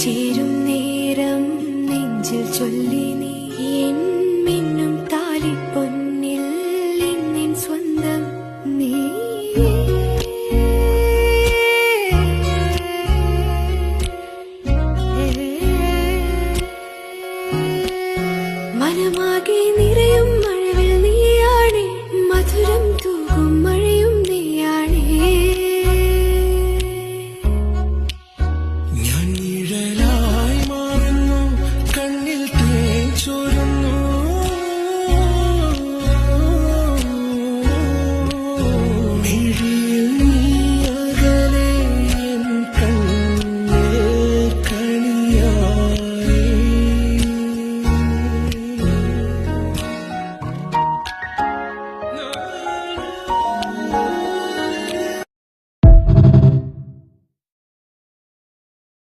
ചേരും നേരം നെഞ്ചിൽ ചൊല്ലി നീ എൻ മിന്നും താലിപ്പൊന്നിൽ എന്നെൻ സ്വന്തം നീ. മനമാകെ നിറയും മഴവിൽ നീയാണേ, മധുരം തൂകും മഴയും നീയാണേ. ഞാൻ നിഴൽ